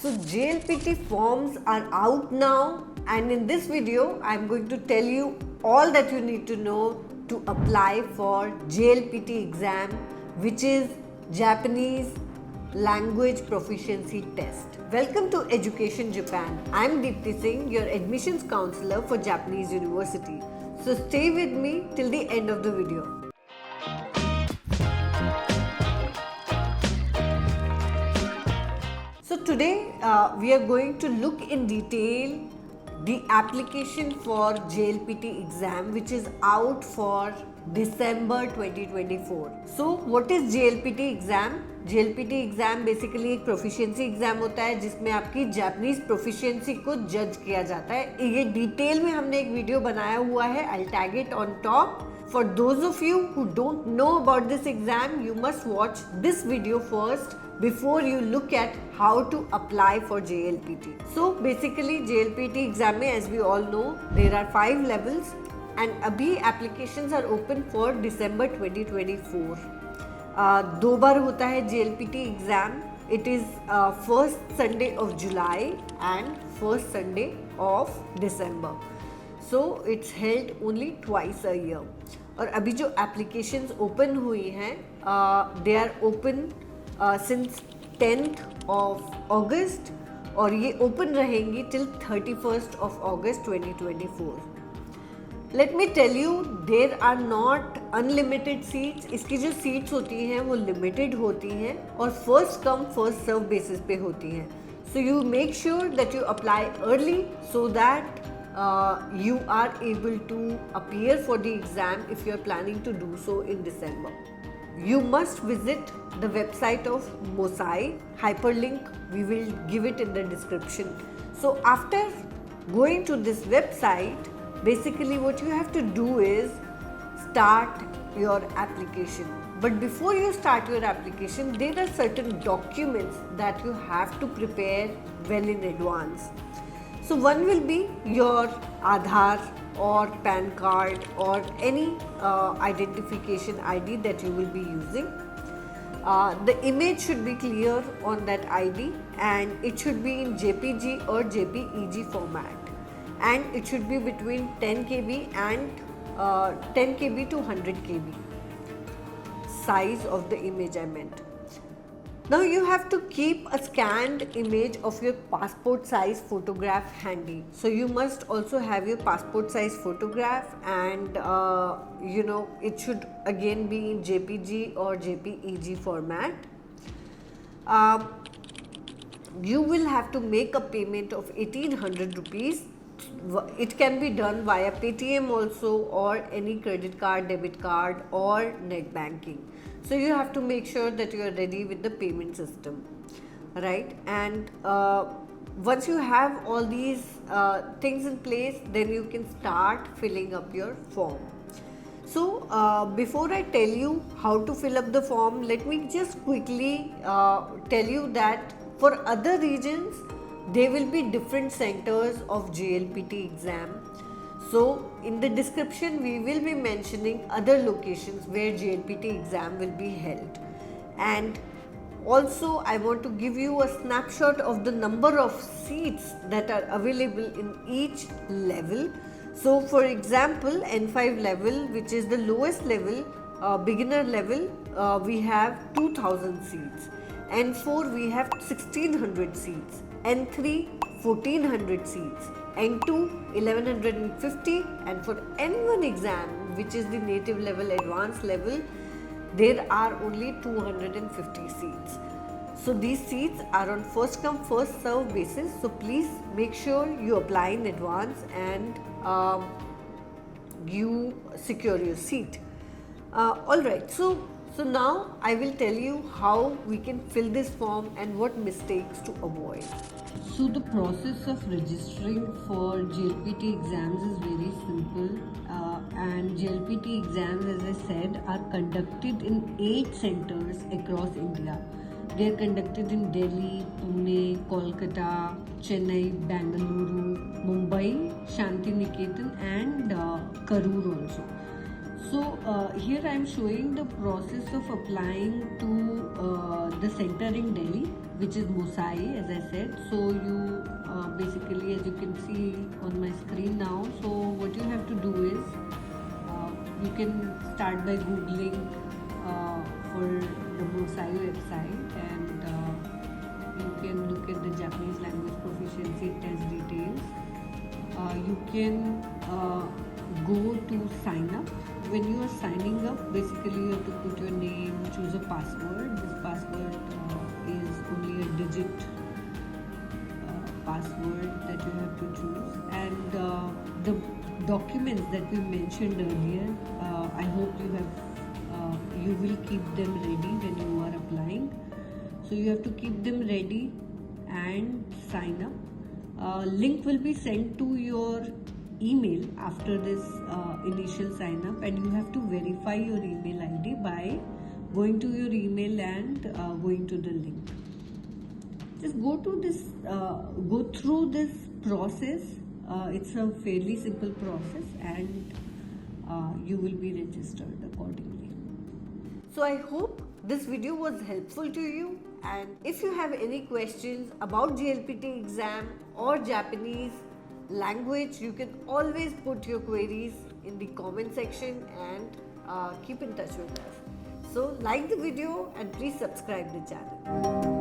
So JLPT forms are out now, and in this video I am going to tell you all that you need to know to apply for JLPT exam, which is Japanese Language Proficiency Test. Welcome to Education Japan. I am Deepti Singh, your admissions counselor for Japanese University. So stay with me till the end of the video. So today we are going to look in detail the application for JLPT exam, which is out for December 2024. So what is JLPT exam? JLPT exam basically एक proficiency exam होता है जिसमें आपकी Japanese proficiency को जज किया जाता है. ये डिटेल में हमने एक वीडियो बनाया हुआ है. I'll tag it on top. For those of you who don't know about this exam, you must watch this video first before you look at how to apply for JLPT. So basically JLPT exam में, as we all know, there are 5 levels and अभी applications are open for December 2024. 2 बार होता है JLPT exam. It is first Sunday of July and first Sunday of December. So it's held only twice a year. और अभी जो applications open हुई हैं, they are open since 10th of August और ये open रहेंगी till 31st of August 2024. Let me tell you, there are not unlimited seats. इसकी जो seats होती हैं वो limited होती हैं और first come first serve basis पे होती हैं. So you make sure that you apply early so that you are able to appear for the exam if you are planning to do so in December. You must visit the website of MOSAI. Hyperlink we will give it in the description. So after going to this website, basically what you have to do is start your application. But before you start your application, there are certain documents that you have to prepare well in advance. So one will be your Aadhaar or PAN card or any identification ID that you will be using. The image should be clear on that ID and it should be in JPG or JPEG format, and it should be between 10 KB and 10 KB to 100 KB size of the image I meant. Now you have to keep a scanned image of your passport size photograph handy. So you must also have your passport size photograph, and it should again be in JPG or JPEG format. You will have to make a payment of 1800 rupees. It can be done via Paytm also, or any credit card, debit card or net banking. So you have to make sure that you are ready with the payment system, right? And once you have all these things in place, then you can start filling up your form. So before I tell you how to fill up the form, let me just quickly tell you that for other regions, there will be different centers of JLPT exam. So in the description we will be mentioning other locations where JLPT exam will be held. And also I want to give you a snapshot of the number of seats that are available in each level. So for example, N5 level, which is the lowest level, beginner level, we have 2000 seats. N4 we have 1600 seats. N3 1400 seats. N2 1150, and for N1 exam, which is the native level, advanced level, there are only 250 seats. So these seats are on first come first serve basis. So please make sure you apply in advance and you secure your seat. Alright, so now I will tell you how we can fill this form and what mistakes to avoid. So the process of registering for JLPT exams is very simple, and JLPT exams, as I said, are conducted in 8 centers across India. They are conducted in Delhi, Pune, Kolkata, Chennai, Bangalore, Mumbai, Shantiniketan and Karur also. So here I am showing the process of applying to the center in Delhi, which is Musai, as I said. So you basically, as you can see on my screen now, so what you have to do is you can start by googling for the Musai website, and you can look at the Japanese language proficiency test details. You can go to sign up. When you are signing up, basically you have to put your name, choose a password. This password is only a digit password that you have to choose, and the documents that we mentioned earlier, I hope you will keep them ready when you are applying. So you have to keep them ready and sign up. Link will be sent to your email after this initial sign up, and you have to verify your email ID by going to your email and going to the link. Just go through this process. It's a fairly simple process, and you will be registered accordingly. So I hope this video was helpful to you, and if you have any questions about JLPT exam or Japanese language, you can always put your queries in the comment section, and keep in touch with us. So like the video and please subscribe the channel.